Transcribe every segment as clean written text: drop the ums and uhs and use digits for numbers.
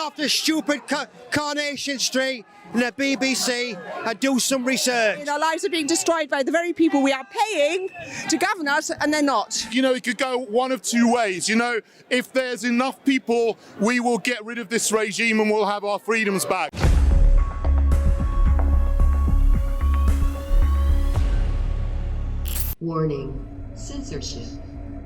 off to stupid Coronation Street and the BBC and do some research. Our lives are being destroyed by the very people we are paying to govern us, and they're not. You know, it could go one of two ways. You know, if there's enough people, we will get rid of this regime and we'll have our freedoms back. Warning, censorship.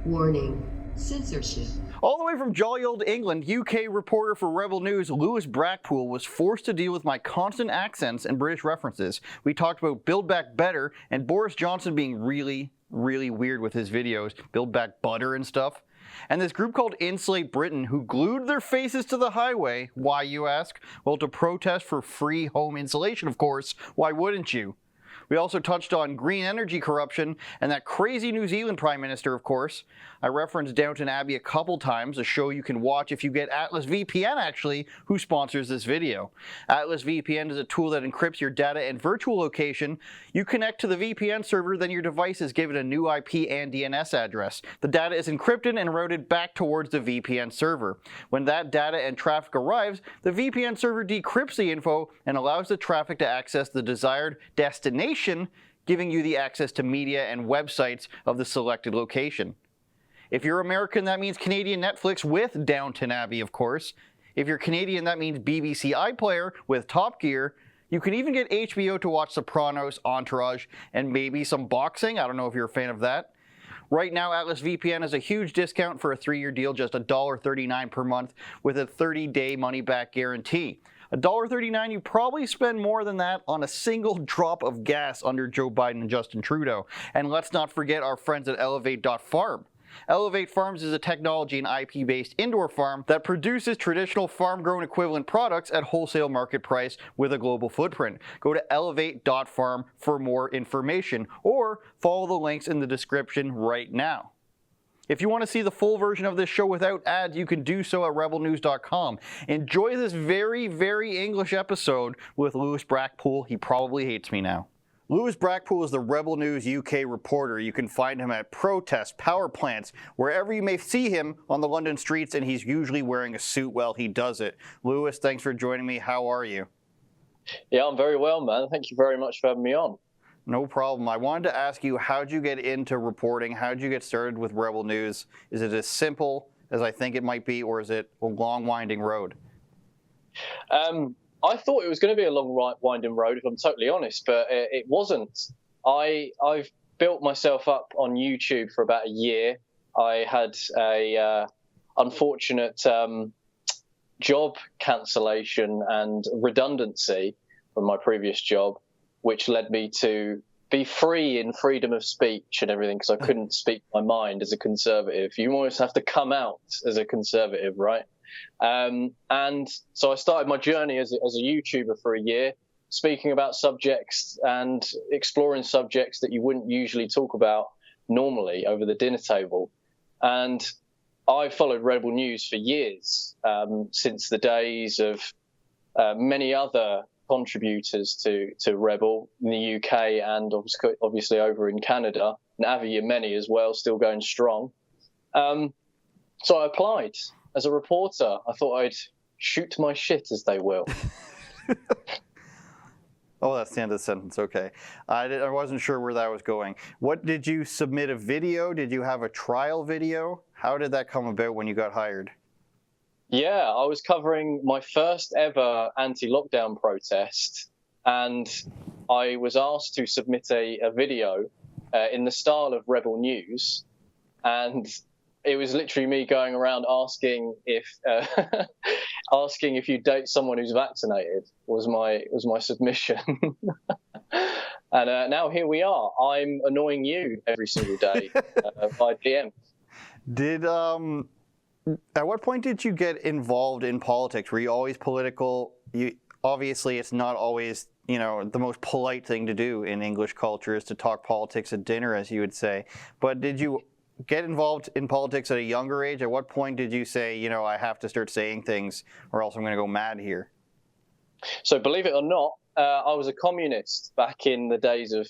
Warning, censorship. All the way from jolly old England, UK reporter for Rebel News, Lewis Brackpool, was forced to deal with my constant accents and British references. We talked about Build Back Better and Boris Johnson being really weird with his videos, Build Back Butter and stuff. And this group called Insulate Britain, who glued their faces to the highway. Why, you ask? Well, to protest for free home insulation, of course. Why wouldn't you? We also touched on green energy corruption and that crazy New Zealand Prime Minister, of course. I referenced Downton Abbey a couple times, a show you can watch if you get Atlas VPN, actually, who sponsors this video. Atlas VPN is a tool that encrypts your data and virtual location. You connect to the VPN server, then your device is given a new IP and DNS address. The data is encrypted and routed back towards the VPN server. When that data and traffic arrives, the VPN server decrypts the info and allows the traffic to access the desired destination, giving you the access to media and websites of the selected location. If you're American, that means Canadian Netflix with Downton Abbey, of course. If you're Canadian, that means BBC iPlayer with Top Gear. You can even get HBO to watch Sopranos, Entourage, and maybe some boxing. I don't know if you're a fan of that. Right now, Atlas VPN has a huge discount for a 3-year deal, just $1.39 per month with a 30-day money-back guarantee. $1.39, you probably spend more than that on a single drop of gas under Joe Biden and Justin Trudeau. And let's not forget our friends at Elevate.Farm. Elevate Farms is a technology and IP-based indoor farm that produces traditional farm-grown equivalent products at wholesale market price with a global footprint. Go to Elevate.Farm for more information or follow the links in the description right now. If you want to see the full version of this show without ads, you can do so at rebelnews.com. Enjoy this very English episode with Lewis Brackpool. He probably hates me now. Lewis Brackpool is the Rebel News UK reporter. You can find him at protests, power plants, wherever you may see him on the London streets, and he's usually wearing a suit while he does it. Lewis, thanks for joining me. How are you? Yeah, I'm very well, man. Thank you very much for having me on. No problem. I wanted to ask you, how'd you get into reporting? How'd you get started with Rebel News? Is it as simple as I think it might be, or is it a long, winding road? I thought it was going to be a long, winding road, if I'm totally honest, but it wasn't. I've built myself up on YouTube for about a year. I had a unfortunate job cancellation and redundancy from my previous job, which led me to be free in freedom of speech and everything, because I couldn't speak my mind as a conservative. You almost have to come out as a conservative, right? And so I started my journey as a YouTuber for a year, speaking about subjects and exploring subjects that you wouldn't usually talk about normally over the dinner table. And I followed Rebel News for years, since the days of many other contributors to Rebel in the UK and obviously over in Canada, and Avi Yemeni as well, still going strong. So I applied as a reporter. I thought I'd shoot my shit, as they will. Oh, that's the end of the sentence. Okay. I wasn't sure where that was going. What did you submit a video? Did you have a trial video? How did that come about when you got hired? Yeah, I was covering my first ever anti-lockdown protest, and I was asked to submit a video in the style of Rebel News, and it was literally me going around asking if you date someone who's vaccinated was my submission. And now here we are. I'm annoying you every single day by DM. At what point did you get involved in politics? Were you always political? Obviously, it's not always, the most polite thing to do in English culture is to talk politics at dinner, as you would say. But did you get involved in politics at a younger age? At what point did you say, I have to start saying things or else I'm going to go mad here? So believe it or not, I was a communist back in the days of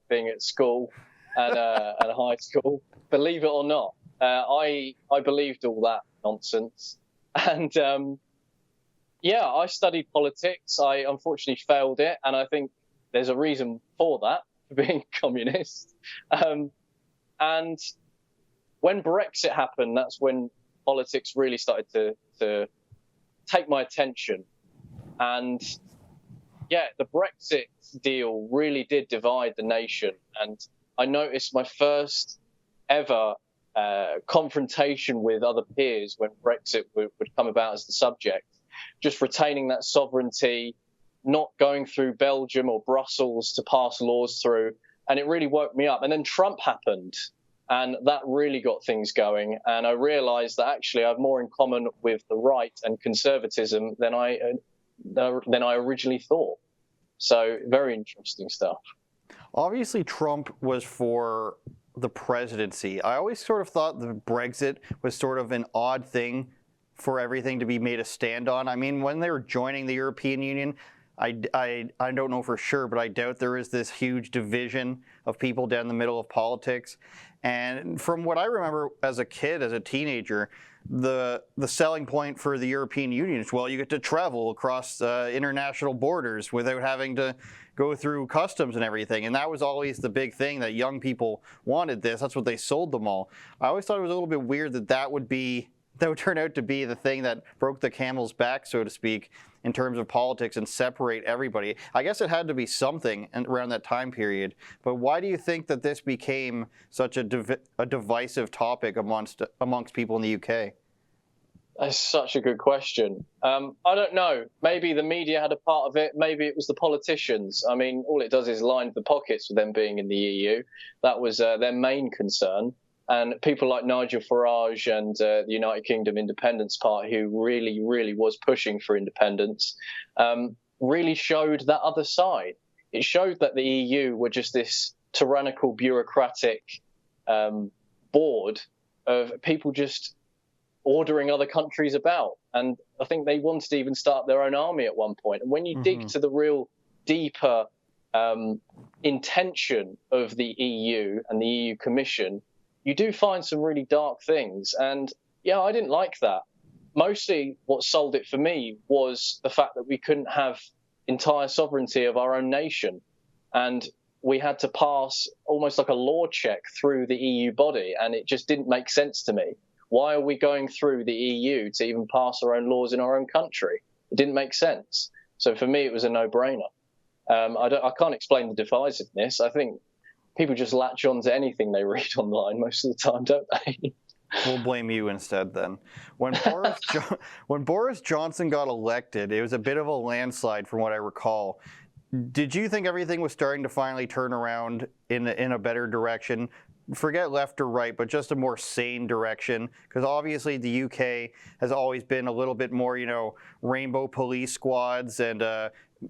being at school and high school. Believe it or not. I believed all that nonsense, and Yeah, I studied politics. I unfortunately failed it, and I think there's a reason for that, for being communist. And when Brexit happened, that's when politics really started to take my attention. And yeah, the Brexit deal really did divide the nation. And I noticed my first ever confrontation with other peers when Brexit would come about as the subject, just retaining that sovereignty, not going through Belgium or Brussels to pass laws through. And it really woke me up. And then Trump happened, and that really got things going. And I realized that actually I have more in common with the right and conservatism than I originally thought. So very interesting stuff. Obviously, Trump was for the presidency. I always sort of thought that Brexit was sort of an odd thing for everything to be made a stand on. I mean, when they were joining the European Union, I don't know for sure, but I doubt there is this huge division of people down the middle of politics. And from what I remember as a kid, as a teenager, the selling point for the European Union is, well, you get to travel across international borders without having to go through customs and everything. And that was always the big thing, that young people wanted this. That's what they sold them all. I always thought it was a little bit weird that would turn out to be the thing that broke the camel's back, so to speak, in terms of politics and separate everybody. I guess it had to be something around that time period. But why do you think that this became such a divisive topic amongst people in the UK? That's such a good question. I don't know. Maybe the media had a part of it. Maybe it was the politicians. I mean, all it does is line the pockets with them being in the EU. That was their main concern. And people like Nigel Farage and the United Kingdom Independence Party, who really, really was pushing for independence, really showed that other side. It showed that the EU were just this tyrannical, bureaucratic board of people just ordering other countries about. And I think they wanted to even start their own army at one point. And when you dig to the real deeper intention of the EU and the EU Commission, you do find some really dark things. And yeah, I didn't like that. Mostly what sold it for me was the fact that we couldn't have entire sovereignty of our own nation. And we had to pass almost like a law check through the EU body. And it just didn't make sense to me. Why are we going through the EU to even pass our own laws in our own country? It didn't make sense. So for me, it was a no-brainer. I can't explain the divisiveness. I think people just latch on to anything they read online most of the time, don't they? We'll blame you instead then. When Boris Johnson got elected, it was a bit of a landslide from what I recall. Did you think everything was starting to finally turn around in a better direction? Forget left or right, but just a more sane direction, because obviously the UK has always been a little bit more, rainbow police squads and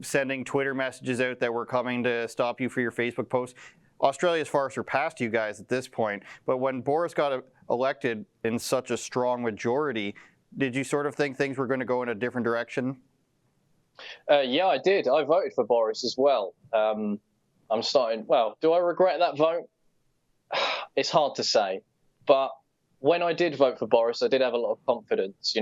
sending Twitter messages out that were coming to stop you for your Facebook posts. Australia's far surpassed you guys at this point, but when Boris got elected in such a strong majority, did you sort of think things were going to go in a different direction? Yeah, I did. I voted for Boris as well. Do I regret that vote? It's hard to say, but when I did vote for Boris, I did have a lot of confidence.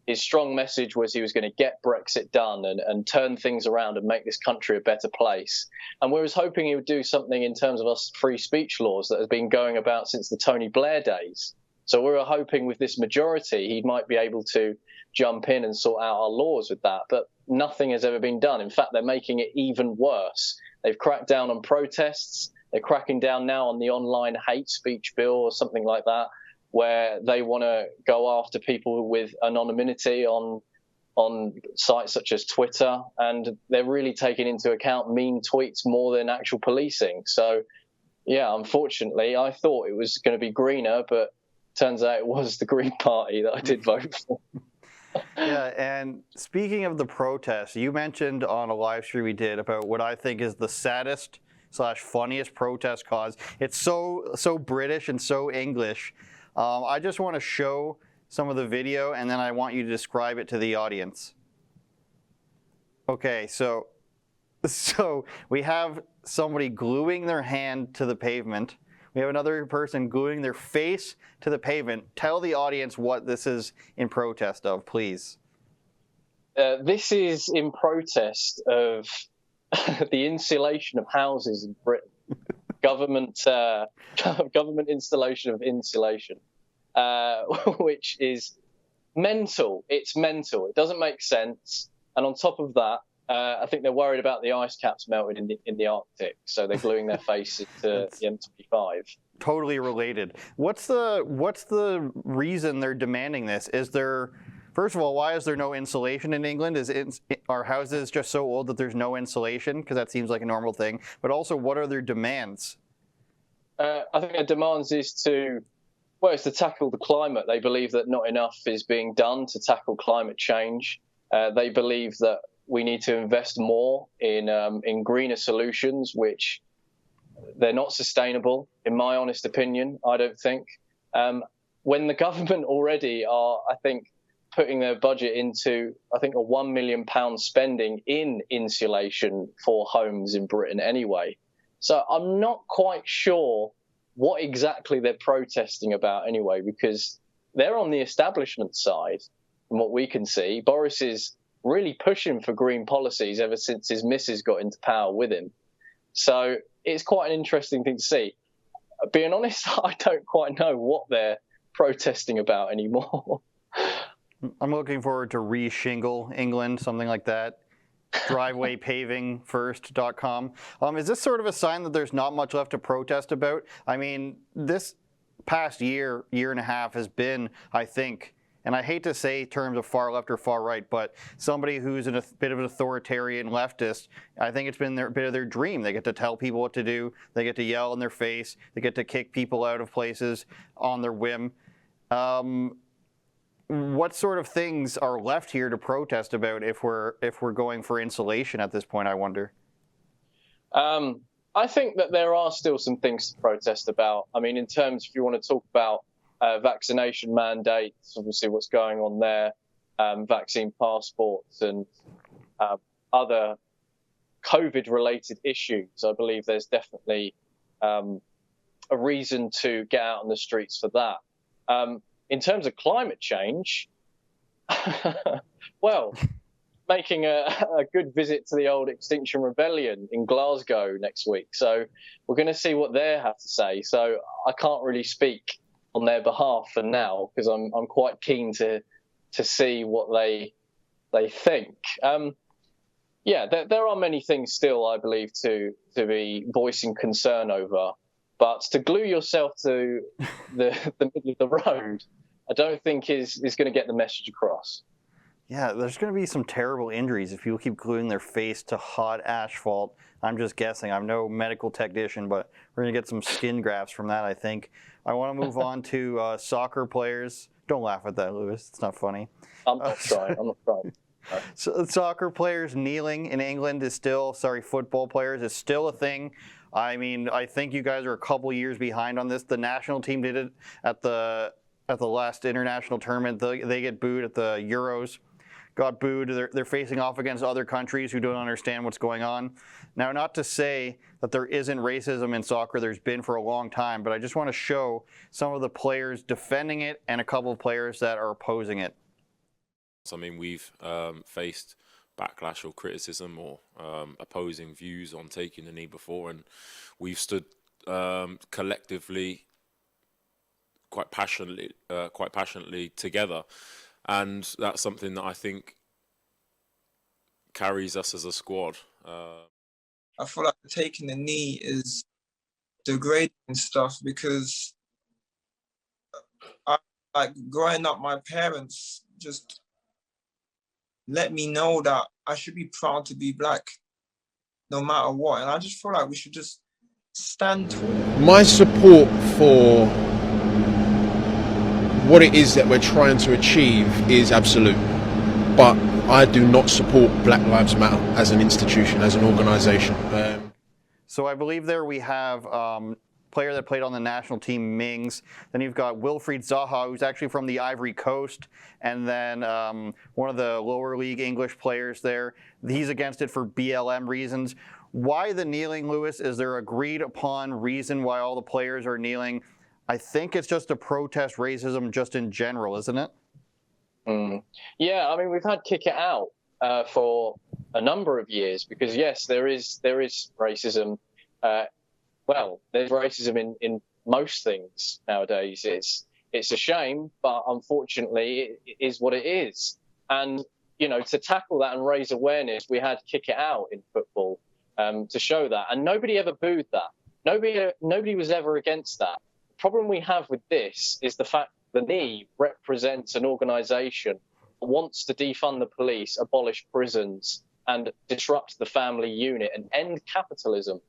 His strong message was he was going to get Brexit done and turn things around and make this country a better place. And we was hoping he would do something in terms of us free speech laws that has been going about since the Tony Blair days. So we were hoping with this majority, he might be able to jump in and sort out our laws with that. But nothing has ever been done. In fact, they're making it even worse. They've cracked down on protests. They're cracking down now on the online hate speech bill or something like that, where they want to go after people with anonymity on sites such as Twitter. And they're really taking into account mean tweets more than actual policing. So, yeah, unfortunately, I thought it was going to be greener, but turns out it was the Green Party that I did vote for. Yeah, and speaking of the protests, you mentioned on a live stream we did about what I think is the saddest / funniest protest cause. It's so British and so English. I just want to show some of the video, and then I want you to describe it to the audience. Okay, so we have somebody gluing their hand to the pavement. We have another person gluing their face to the pavement. Tell the audience what this is in protest of, please. This is in protest of the insulation of houses in Britain. Government installation of insulation, which is mental. It's mental. It doesn't make sense. And on top of that, I think they're worried about the ice caps melting in the Arctic, so they're gluing their faces to the M25. Totally related. What's the reason they're demanding this? Is there, first of all, why is there no insulation in England? Are houses just so old that there's no insulation? Because that seems like a normal thing. But also, what are their demands? I think their demands is to tackle the climate. They believe that not enough is being done to tackle climate change. They believe that we need to invest more in greener solutions, which they're not sustainable, in my honest opinion. I don't think. When the government already are, I think, putting their budget into, I think, a £1 million spending in insulation for homes in Britain anyway. So I'm not quite sure what exactly they're protesting about anyway, because they're on the establishment side, from what we can see. Boris is really pushing for green policies ever since his missus got into power with him. So it's quite an interesting thing to see. Being honest, I don't quite know what they're protesting about anymore. I'm looking forward to re-shingle England, something like that. Drivewaypavingfirst.com. Is this sort of a sign that there's not much left to protest about? I mean, this past year and a half has been, I think, and I hate to say terms of far left or far right, but somebody who's a bit of an authoritarian leftist, I think it's been a bit of their dream. They get to tell people what to do. They get to yell in their face. They get to kick people out of places on their whim. What sort of things are left here to protest about if we're going for insulation at this point, I wonder? I think that there are still some things to protest about. I mean, in terms, if you want to talk about vaccination mandates, obviously what's going on there, vaccine passports and other COVID-related issues, I believe there's definitely a reason to get out on the streets for that. In terms of climate change, well, making a good visit to the old Extinction Rebellion in Glasgow next week. So we're going to see what they have to say. So I can't really speak on their behalf for now, because I'm quite keen to see what they think. There are many things still, I believe, to be voicing concern over. But to glue yourself to the middle of the road, I don't think is going to get the message across. Yeah, there's going to be some terrible injuries if people keep gluing their face to hot asphalt. I'm just guessing. I'm no medical technician, but we're going to get some skin grafts from that, I think. I want to move on to soccer players. Don't laugh at that, Lewis. It's not funny. I'm not trying. So soccer players kneeling in England is still, football players is still a thing. I mean, I think you guys are a couple years behind on this. The national team did it at the last international tournament. They get booed at the Euros. Got booed. They're facing off against other countries who don't understand what's going on. Now, not to say that there isn't racism in soccer. There's been for a long time. But I just want to show some of the players defending it and a couple of players that are opposing it. I mean, we've faced backlash or criticism or opposing views on taking the knee before, and we've stood collectively quite passionately together, and that's something that I think carries us as a squad. I feel like taking the knee is degrading stuff, because growing up, my parents just let me know that I should be proud to be black no matter what, and I just feel like we should just stand tall. My support for what it is that we're trying to achieve is absolute, but I do not support Black Lives Matter as an institution, as an organisation. So I believe there we have player that played on the national team, Mings. Then you've got Wilfried Zaha, who's actually from the Ivory Coast, and then one of the lower league English players there. He's against it for BLM reasons. Why the kneeling, Lewis? Is there agreed upon reason why all the players are kneeling? I think it's just to protest racism just in general, isn't it? Yeah, I mean, we've had Kick It Out for a number of years, because yes, there is racism. Well, there's racism in most things nowadays. It's a shame, but unfortunately, it is what it is. And to tackle that and raise awareness, we had Kick It Out in football to show that, and nobody ever booed that. Nobody was ever against that. The problem we have with this is the fact the knee represents an organisation that wants to defund the police, abolish prisons, and disrupt the family unit and end capitalism.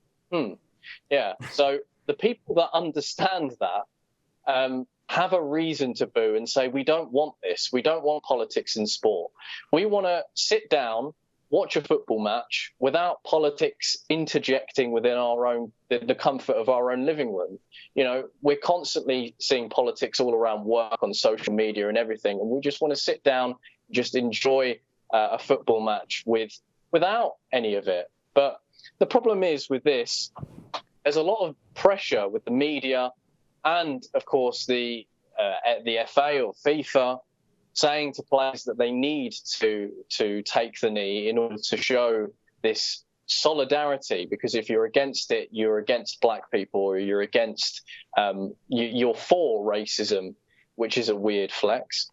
Yeah. So the people that understand that have a reason to boo and say, we don't want this. We don't want politics in sport. We want to sit down, watch a football match without politics interjecting within our own, the comfort of our own living room. We're constantly seeing politics all around work on social media and everything. And we just want to sit down, just enjoy a football match without any of it. But the problem is with this, there's a lot of pressure with the media and, of course, the FA or FIFA saying to players that they need to take the knee in order to show this solidarity, because if you're against it, you're against black people, or you're against, you're for racism, which is a weird flex.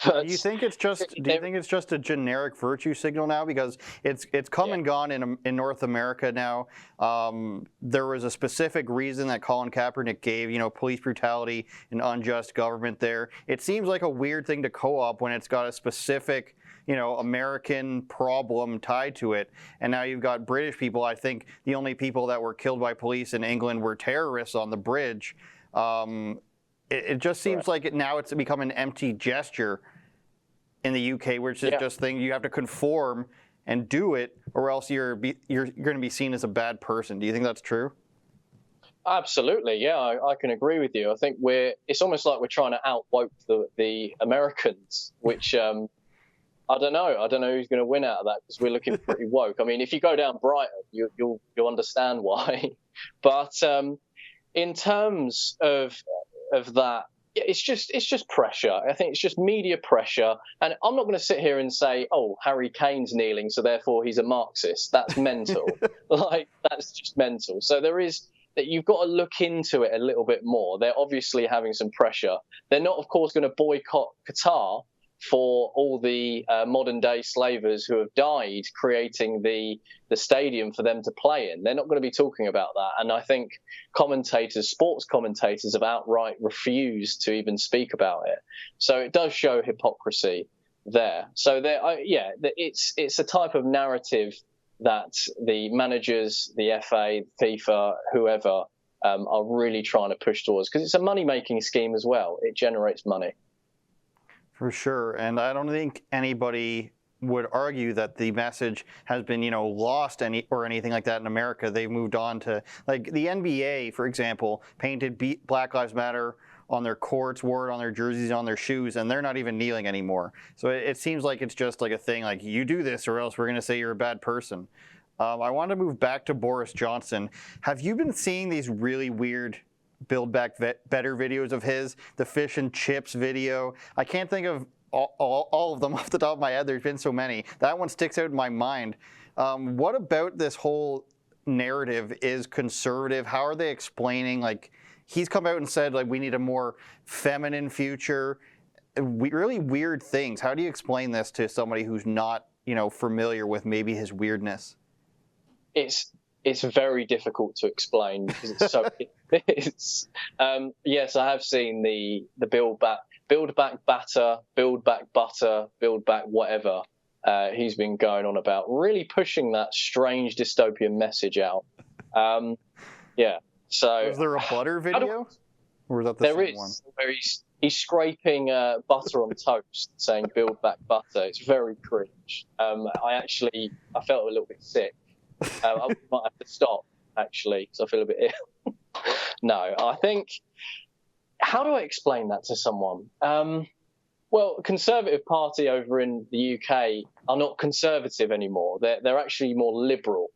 Do you think it's just a generic virtue signal now? Because it's come and gone in North America now. There was a specific reason that Colin Kaepernick gave, police brutality and unjust government there. It seems like a weird thing to co-op when it's got a specific, American problem tied to it. And now you've got British people. I think the only people that were killed by police in England were terrorists on the bridge. It just seems like now it's become an empty gesture in the UK, which is just thing you have to conform and do it, or else you're going to be seen as a bad person. Do you think that's true? Absolutely, yeah, I can agree with you. I think it's almost like we're trying to outwoke the Americans, which I don't know who's going to win out of that, because we're looking pretty woke. I mean, if you go down Brighton, you'll understand why. But in terms of that, it's just pressure. I think it's just media pressure. And I'm not going to sit here and say, oh, Harry Kane's kneeling, so therefore he's a Marxist. That's mental. That's just mental. So there is that you've got to look into it a little bit more. They're obviously having some pressure. They're not, of course, going to boycott Qatar for all the modern day slavers who have died creating the stadium for them to play in. They're not going to be talking about that. And I think sports commentators have outright refused to even speak about it. So it does show hypocrisy there. So it's a type of narrative that the managers, the FA, FIFA, whoever, are really trying to push towards, because it's a money-making scheme as well. It generates money. For sure, and I don't think anybody would argue that the message has been, lost or anything like that in America. They've moved on to, like, the NBA, for example, painted Black Lives Matter on their courts, wore it on their jerseys, on their shoes, and they're not even kneeling anymore. So it seems like it's just like a thing, like, you do this or else we're going to say you're a bad person. I want to move back to Boris Johnson. Have you been seeing these really weird Build Back Better videos of his? The fish and chips video. I can't think of all of them off the top of my head. There's been so many. That one sticks out in my mind. What about this whole narrative is conservative? How are they explaining, like, he's come out and said, like, we need a more feminine future. Really weird things. How do you explain this to somebody who's not, familiar with maybe his weirdness? It's very difficult to explain because it's so. Yes, I have seen the build back batter, build back butter, build back whatever. He's been going on about, really pushing that strange dystopian message out. Yeah. So is there a butter video, or is that the same one? Where he's scraping butter on toast, saying "build back butter." It's very cringe. I felt a little bit sick. I might have to stop, actually, because I feel a bit ill. No, I think, how do I explain that to someone? Well, Conservative Party over in the UK are not conservative anymore. They're actually more liberal.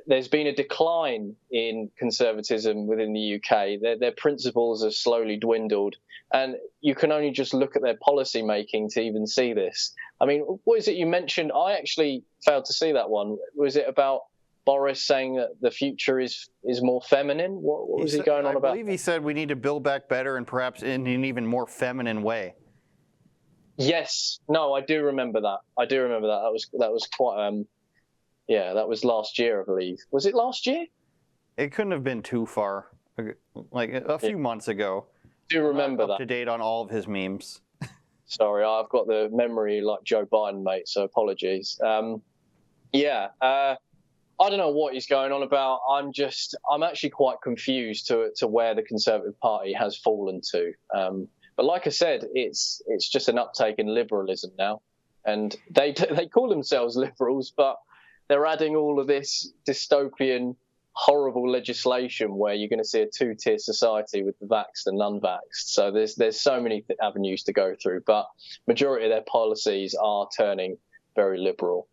there's been a decline in conservatism within the UK. Their principles have slowly dwindled, and you can only just look at their policy making to even see this. I mean, what is it you mentioned? I actually failed to see that one. Was it about Boris saying that the future is more feminine? What was he going on about? I believe he said we need to build back better and perhaps in an even more feminine way. Yes. No, I do remember that. That was quite yeah, that was last year, I believe. Was it last year? It couldn't have been too far, like a few months ago. I do remember that. Up to date on all of his memes. Sorry, I've got the memory like Joe Biden, mate, so apologies. Yeah, I don't know what he's going on about. I'm actually quite confused to where the Conservative Party has fallen to. But like I said, it's just an uptake in liberalism now. And they call themselves liberals, but they're adding all of this dystopian, horrible legislation where you're going to see a two-tier society with the vaxxed and non-vaxxed. So there's so many avenues to go through, but majority of their policies are turning very liberal.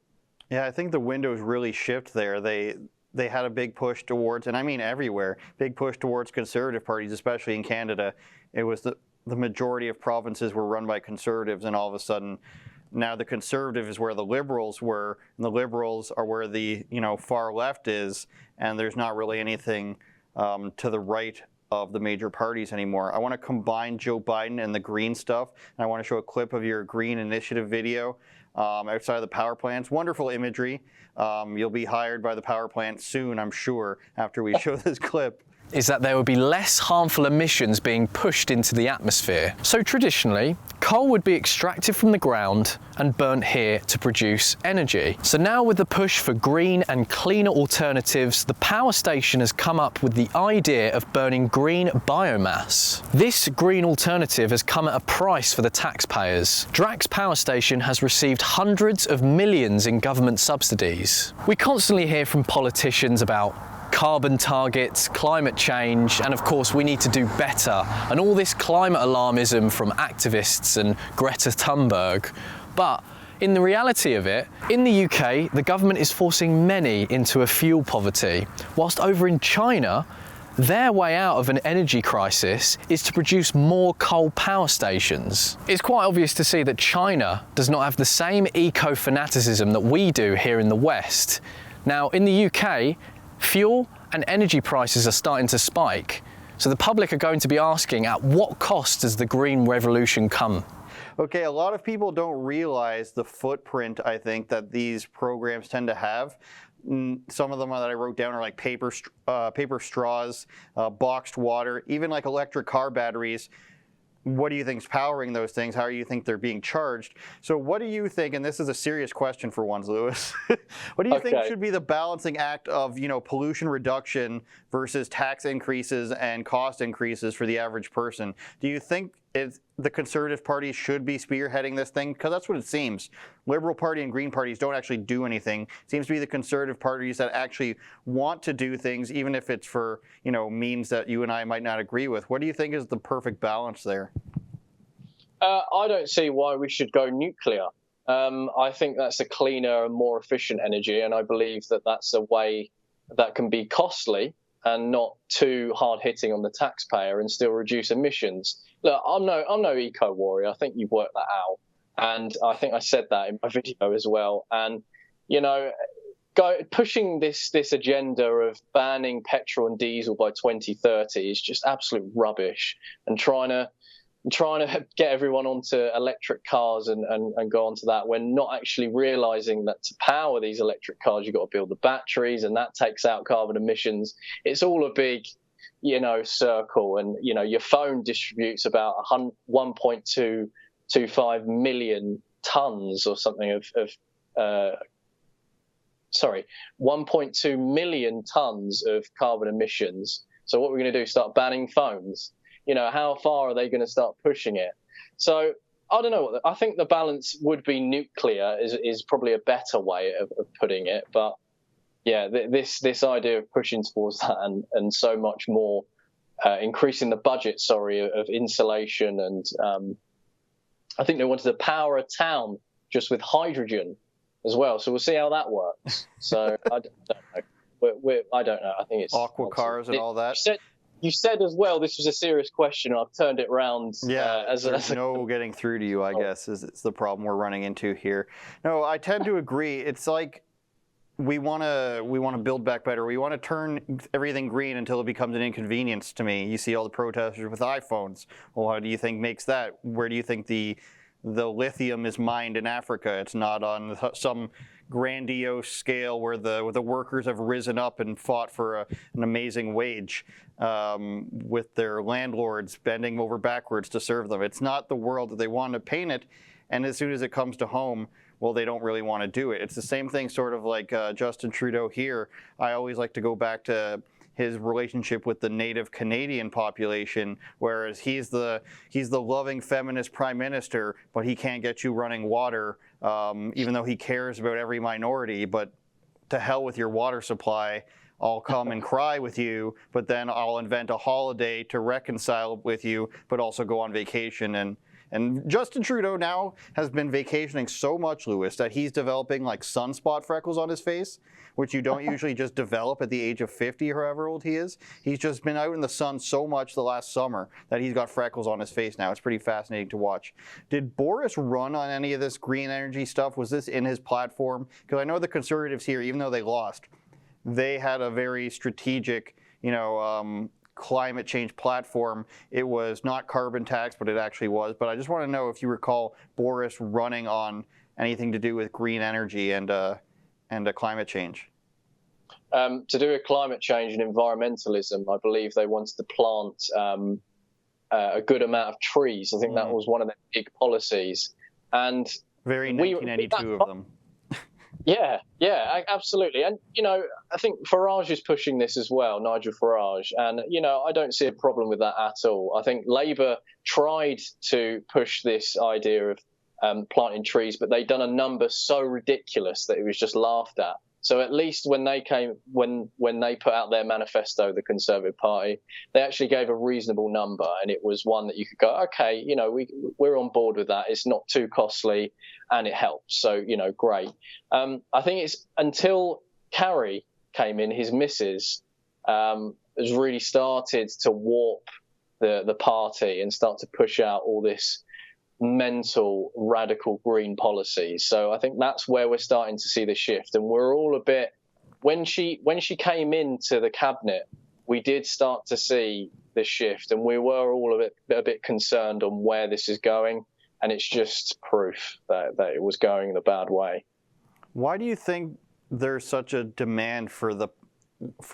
Yeah, I think the windows really shift there. They had a big push towards, and I mean everywhere, big push towards conservative parties, especially in Canada. It was the majority of provinces were run by conservatives, and all of a sudden, now the conservative is where the liberals were, and the liberals are where the far left is, and there's not really anything to the right of the major parties anymore. I want to combine Joe Biden and the green stuff, and I want to show a clip of your green initiative video outside of the power plants. Wonderful imagery. You'll be hired by the power plant soon, I'm sure, after we show this clip. Is that there would be less harmful emissions being pushed into the atmosphere. So traditionally, coal would be extracted from the ground and burnt here to produce energy. So now with the push for green and cleaner alternatives, the power station has come up with the idea of burning green biomass. This green alternative has come at a price for the taxpayers. Drax Power Station has received hundreds of millions in government subsidies. We constantly hear from politicians about carbon targets, climate change, and of course we need to do better, and all this climate alarmism from activists and Greta Thunberg. But in the reality of it, in the UK, the government is forcing many into a fuel poverty, whilst over in China, their way out of an energy crisis is to produce more coal power stations. It's quite obvious to see that China does not have the same eco-fanaticism that we do here in the West. Now, in the UK, fuel and energy prices are starting to spike, so the public are going to be asking, at what cost does the green revolution come? Okay, a lot of people don't realize the footprint, I think, that these programs tend to have. Some of them that I wrote down are like paper straws, boxed water, even like electric car batteries. What do you think is powering those things? How do you think they're being charged? So what do you think, and this is a serious question for once, Lewis, what do you think should be the balancing act of, pollution reduction versus tax increases and cost increases for the average person? Do you think the Conservative Party should be spearheading this thing? Because that's what it seems. Liberal Party and Green parties don't actually do anything. It seems to be the Conservative parties that actually want to do things, even if it's for, means that you and I might not agree with. What do you think is the perfect balance there? I don't see why we should go nuclear. I think that's a cleaner and more efficient energy, and I believe that that's a way that can be costly and not too hard-hitting on the taxpayer and still reduce emissions. Look, I'm no eco-warrior. I think you've worked that out. And I think I said that in my video as well. And, pushing this agenda of banning petrol and diesel by 2030 is just absolute rubbish. And trying to get everyone onto electric cars and go onto that, when not actually realizing that to power these electric cars, you've got to build the batteries, and that takes out carbon emissions. It's all a big, circle. And, your phone distributes about 1.225 million tons or something 1.2 million tons of carbon emissions. So what we're going to do, start banning phones? How far are they going to start pushing it? So I don't know. I think the balance would be nuclear is probably a better way of putting it. But yeah, this idea of pushing towards that and so much more, increasing the budget, of insulation, and I think they wanted to power a town just with hydrogen as well. So we'll see how that works. So I don't know. I don't know. I think it's aqua cars and all that. You said as well this was a serious question, and I've turned it round. Yeah, there's no getting through to you, I guess, is the problem we're running into here. No, I tend to agree. It's like we want to build back better. We want to turn everything green until it becomes an inconvenience to me. You see all the protesters with iPhones. Well, how do you think makes that? Where do you think the lithium is mined in Africa? It's not on some grandiose scale where the workers have risen up and fought for an amazing wage with their landlords bending over backwards to serve them. It's not the world that they want to paint it, and as soon as it comes to home, well, they don't really want to do it. It's the same thing sort of like Justin Trudeau here. I always like to go back to his relationship with the native Canadian population, whereas he's the loving feminist prime minister, but he can't get you running water, even though he cares about every minority. But to hell with your water supply, I'll come and cry with you, but then I'll invent a holiday to reconcile with you, but also go on vacation. And Justin Trudeau now has been vacationing so much, Lewis, that he's developing like sunspot freckles on his face, which you don't usually just develop at the age of 50 or however old he is. He's just been out in the sun so much the last summer that he's got freckles on his face now. It's pretty fascinating to watch. Did Boris run on any of this green energy stuff? Was this in his platform? Because I know the Conservatives here, even though they lost, they had a very strategic, climate change platform. It was not carbon tax, but it actually was. But I just want to know if you recall Boris running on anything to do with green energy and climate change. To do with climate change and environmentalism, I believe they wanted to plant a good amount of trees. I think that was one of their big policies. And very 1992 of them. Yeah, absolutely. And, I think Farage is pushing this as well, Nigel Farage. And, I don't see a problem with that at all. I think Labour tried to push this idea of planting trees, but they'd done a number so ridiculous that it was just laughed at. So at least when they put out their manifesto, the Conservative Party, they actually gave a reasonable number, and it was one that you could go, okay, we're on board with that. It's not too costly, and it helps. So great. I think it's until Carrie came in, his missus, has really started to warp the party and start to push out all this mental radical green policies. So I think that's where we're starting to see the shift, and we're all a bit when she came into the cabinet, we did start to see the shift, and we were all a bit concerned on where this is going, and it's just proof that it was going the bad way. Why do you think there's such a demand for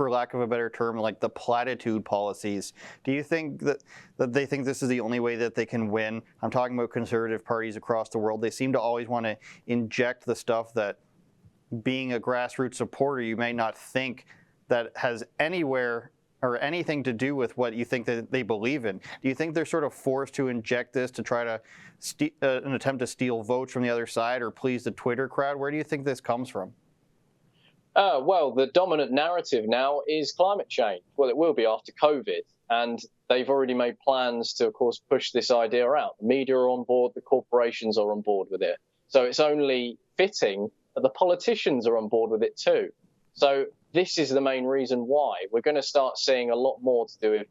lack of a better term, like the platitude policies? Do you think that they think this is the only way that they can win? I'm talking about conservative parties across the world. They seem to always want to inject the stuff that, being a grassroots supporter, you may not think that has anywhere or anything to do with what you think that they believe in. Do you think they're sort of forced to inject this to try to an attempt to steal votes from the other side or please the Twitter crowd? Where do you think this comes from? Well, the dominant narrative now is climate change. Well, it will be after COVID. And they've already made plans to, of course, push this idea out. The media are on board. The corporations are on board with it. So it's only fitting that the politicians are on board with it too. So this is the main reason why. We're going to start seeing a lot more to do with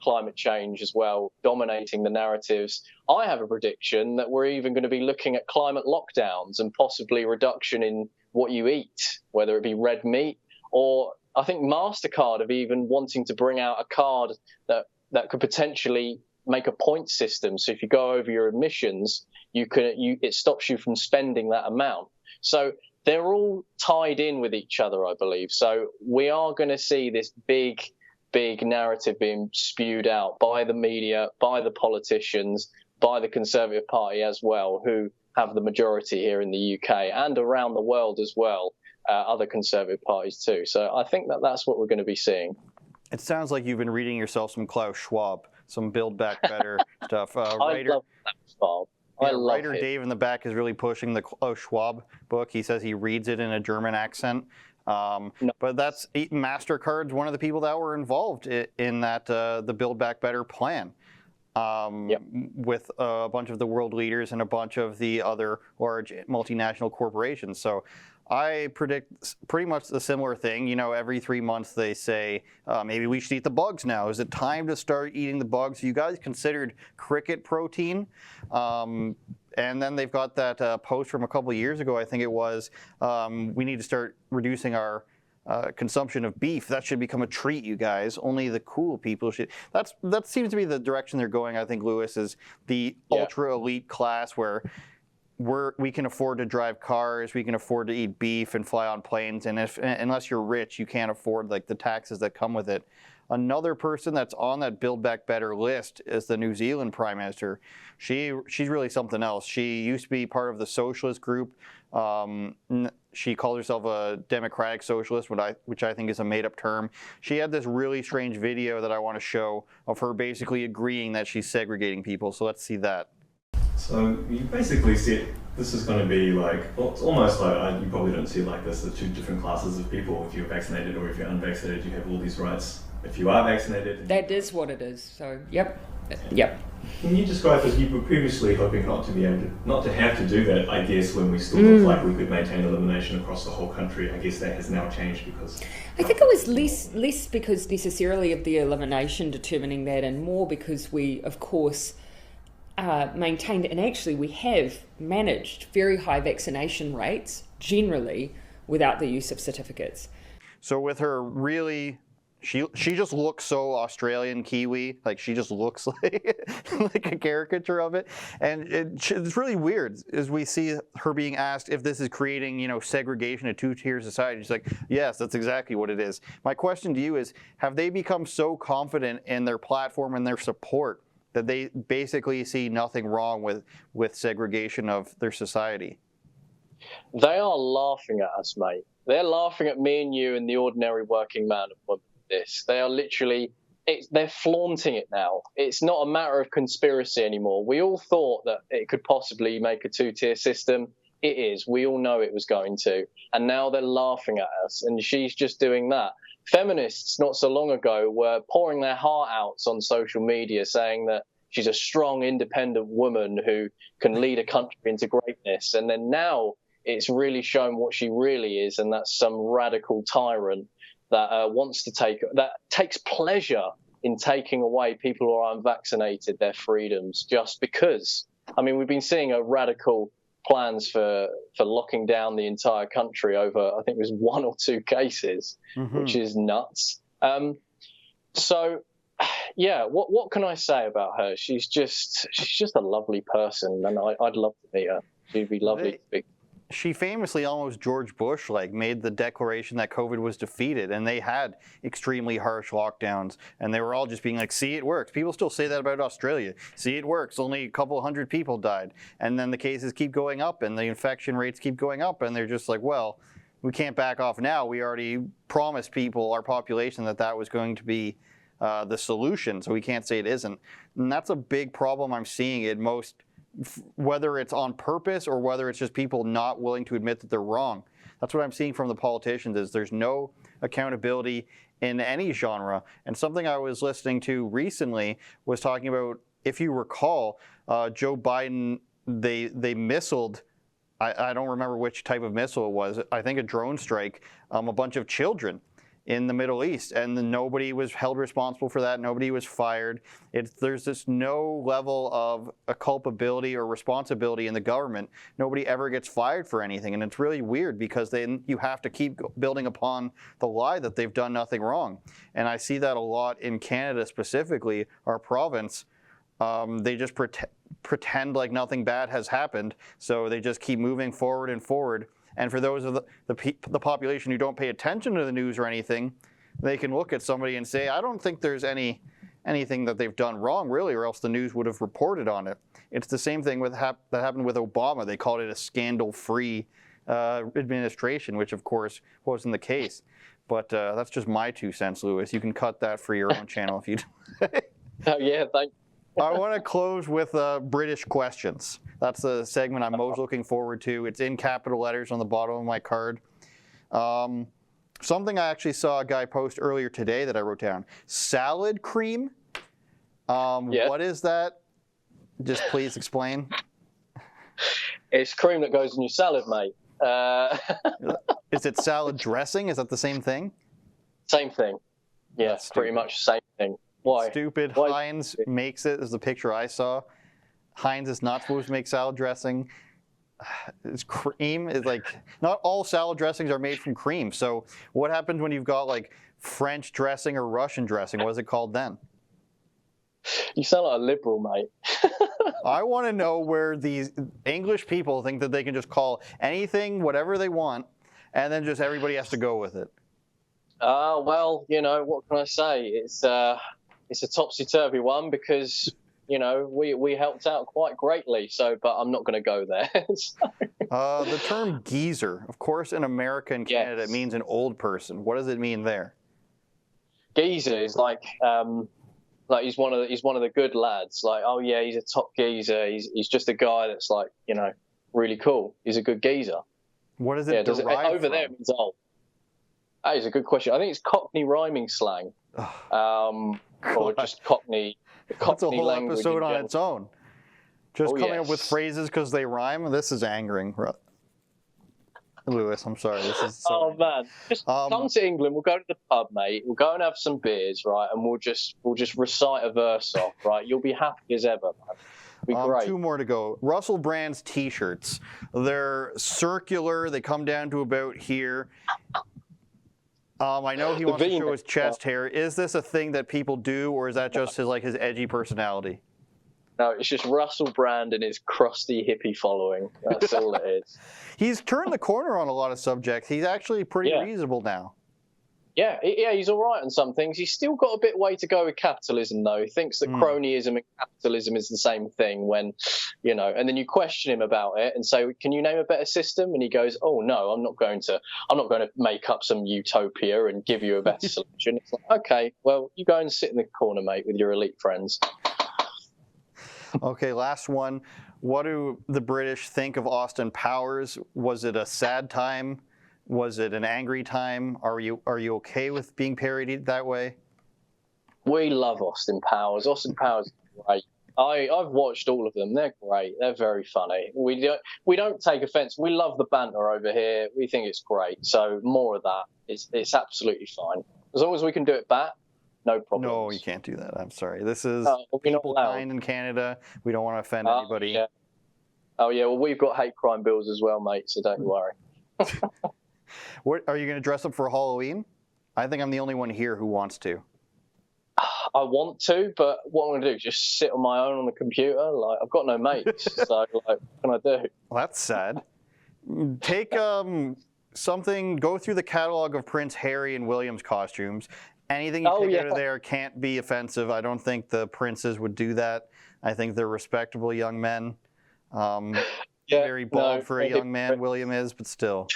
climate change as well, dominating the narratives. I have a prediction that we're even going to be looking at climate lockdowns and possibly reduction in what you eat, whether it be red meat, or I think MasterCard have even wanting to bring out a card that could potentially make a point system. So if you go over your emissions, it stops you from spending that amount. So they're all tied in with each other, I believe. So we are going to see this big narrative being spewed out by the media, by the politicians, by the Conservative Party as well, who have the majority here in the UK and around the world as well, other Conservative parties too. So I think that's what we're going to be seeing. It sounds like you've been reading yourself some Klaus Schwab, some Build Back Better stuff. I love Klaus Schwab. Writer Dave in the back is really pushing the Klaus Schwab book. He says he reads it in a German accent. But that's MasterCard's one of the people that were involved in that the Build Back Better plan. with a bunch of the world leaders and a bunch of the other large multinational corporations. So I predict pretty much the similar thing. You know, every 3 months they say, maybe we should eat the bugs now. Is it time to start eating the bugs? You guys considered cricket protein? And then they've got that post from a couple of years ago, I think it was, we need to start reducing our consumption of beef. That should become a treat, you guys. Only the cool people should. That seems to be the direction they're going, I think, Lewis, is the ultra elite class where we can afford to drive cars, we can afford to eat beef and fly on planes, and unless you're rich, you can't afford like the taxes that come with it. Another person that's on that Build Back Better list is the New Zealand Prime Minister. She's really something else. She used to be part of the socialist group. She called herself a democratic socialist, which I think is a made-up term. She had this really strange video that I want to show of her basically agreeing that she's segregating people. So let's see that. So you basically said this is going to be like, well, it's almost like, you probably don't see it like this, the two different classes of people. If you're vaccinated or if you're unvaccinated, you have all these rights. If you are vaccinated... That is what it is, so yep. Can you describe, because you were previously hoping not to have to do that, I guess, when we still looked like we could maintain elimination across the whole country. I guess that has now changed because... I think it was less because necessarily of the elimination determining that, and more because we, of course, maintained, and actually we have managed very high vaccination rates generally without the use of certificates. So with her really... She just looks so Australian Kiwi, like she just looks like like a caricature of it, and it's really weird as we see her being asked if this is creating, you know, segregation, a two-tier society. She's like, yes, that's exactly what it is. My question to you is, have they become so confident in their platform and their support that they basically see nothing wrong with segregation of their society? They are laughing at us, mate. They're laughing at me and you and the ordinary working man and woman. They are literally, they're flaunting it now. It's not a matter of conspiracy anymore. We all thought that it could possibly make a two-tier system. It is. We all know it was going to. And now they're laughing at us, and she's just doing that. Feminists not so long ago were pouring their heart out on social media saying that she's a strong, independent woman who can lead a country into greatness. And then now it's really shown what she really is, and that's some radical tyrant that takes pleasure in taking away people who are unvaccinated their freedoms just because. I mean, we've been seeing radical plans for locking down the entire country over, I think it was 1 or 2 cases, which is nuts. So, yeah, what can I say about her? She's just a lovely person, and I'd love to meet her. She'd be lovely to speak. She famously, almost George Bush, like made the declaration that COVID was defeated, and they had extremely harsh lockdowns, and they were all just being like, see, it works. People still say that about Australia. See, it works. Only a couple hundred people died. And then the cases keep going up and the infection rates keep going up, and they're just like, well, we can't back off now. We already promised people, our population, that was going to be the solution, so we can't say it isn't. And that's a big problem I'm seeing in most, whether it's on purpose or whether it's just people not willing to admit that they're wrong. That's what I'm seeing from the politicians, is there's no accountability in any genre. And something I was listening to recently was talking about, if you recall, Joe Biden, they missiled, I don't remember which type of missile it was, I think a drone strike, a bunch of children in the Middle East, and nobody was held responsible for that. Nobody was fired. There's just no level of a culpability or responsibility in the government. Nobody ever gets fired for anything, and it's really weird because then you have to keep building upon the lie that they've done nothing wrong. And I see that a lot in Canada specifically, our province. They just pretend like nothing bad has happened, so they just keep moving forward and forward. And for those of the population who don't pay attention to the news or anything, they can look at somebody and say, I don't think there's anything that they've done wrong, really, or else the news would have reported on it. It's the same thing that happened with Obama. They called it a scandal-free administration, which, of course, wasn't the case. But that's just my 2 cents, Lewis. You can cut that for your own channel if you Oh, yeah, thank you. I want to close with British questions. That's the segment I'm most looking forward to. It's in capital letters on the bottom of my card. Something I actually saw a guy post earlier today that I wrote down. Salad cream? Yeah. What is that? Just please explain. It's cream that goes in your salad, mate. Is it salad dressing? Is that the same thing? Same thing. Yeah, pretty much the same thing. Why? Stupid. Why? Heinz makes it, is the picture I saw. Heinz is not supposed to make salad dressing. It's cream. It's like, not all salad dressings are made from cream. So what happens when you've got like French dressing or Russian dressing? What is it called then? You sound like a liberal, mate. I want to know where these English people think that they can just call anything whatever they want, and then just everybody has to go with it. Well, you know, what can I say? It's a topsy-turvy one because, you know, we helped out quite greatly. So, but I'm not going to go there. The term geezer, of course, in America and Canada, Yes. it means an old person. What does it mean there? Geezer is like he's one of the good lads. Like, oh yeah, he's a top geezer. He's just a guy that's like, you know, really cool. He's a good geezer. What does it derive over from? there? It means old. That is a good question. I think it's Cockney rhyming slang, or just Cockney. That's a whole language episode in on general. its own. Just coming up with yes. phrases because they rhyme. This is angering, Lewis. I'm sorry. This is so. Oh man, just come to England. We'll go to the pub, mate. We'll go and have some beers, right? And we'll just recite a verse off, right? You'll be happy as ever, man. It'll be great. 2 more to go. Russell Brand's T-shirts. They're circular. They come down to about here. I know he wants to show his chest hair. Is this a thing that people do, or is that just his edgy personality? No, it's just Russell Brand and his crusty hippie following. That's all it is. He's turned the corner on a lot of subjects. He's actually pretty reasonable now. Yeah, he's all right on some things. He's still got a bit way to go with capitalism, though. He thinks that cronyism and capitalism is the same thing when, you know, and then you question him about it and say, can you name a better system? And he goes, oh, no, I'm not going to make up some utopia and give you a better solution. It's like, okay, well, you go and sit in the corner, mate, with your elite friends. Okay, last one. What do the British think of Austin Powers? Was it a sad time? Was it an angry time? Are you okay with being parodied that way? We love Austin Powers. Austin Powers is great. I've watched all of them. They're great. They're very funny. We don't take offence. We love the banter over here. We think it's great. So more of that. It's absolutely fine. As long as we can do it back, no problem. No, you can't do that. I'm sorry. This is we're not people allowed. kind in Canada. We don't want to offend anybody. Yeah. Oh yeah. Well, we've got hate crime bills as well, mate. So don't worry. What are you going to dress up for Halloween? I think I'm the only one here who wants to. I want to, but what I'm going to do is just sit on my own on the computer. Like, I've got no mates, so like, what can I do? Well, that's sad. Take something. Go through the catalog of Prince Harry and William's costumes. Anything you take out of there can't be offensive. I don't think the princes would do that. I think they're respectable young men. Very bald for a young man, William is, but still.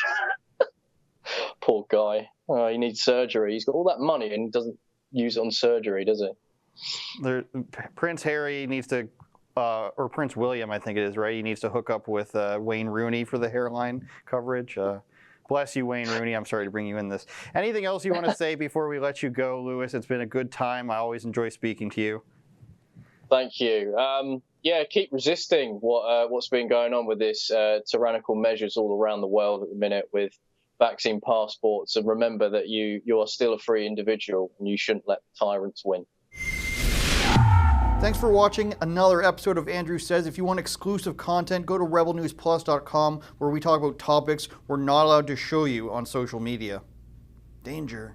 Poor guy. Oh, he needs surgery. He's got all that money and doesn't use it on surgery, does he? Prince Harry needs to, or Prince William, I think it is, right? He needs to hook up with Wayne Rooney for the hairline coverage. Bless you, Wayne Rooney. I'm sorry to bring you in this. Anything else you want to say before we let you go, Lewis? It's been a good time. I always enjoy speaking to you. Thank you. Yeah, keep resisting what's been going on with this tyrannical measures all around the world at the minute with vaccine passports, and remember that you are still a free individual and you shouldn't let tyrants win. Thanks for watching another episode of Andrew Says. If you want exclusive content, go to rebelnewsplus.com where we talk about topics we're not allowed to show you on social media. Danger.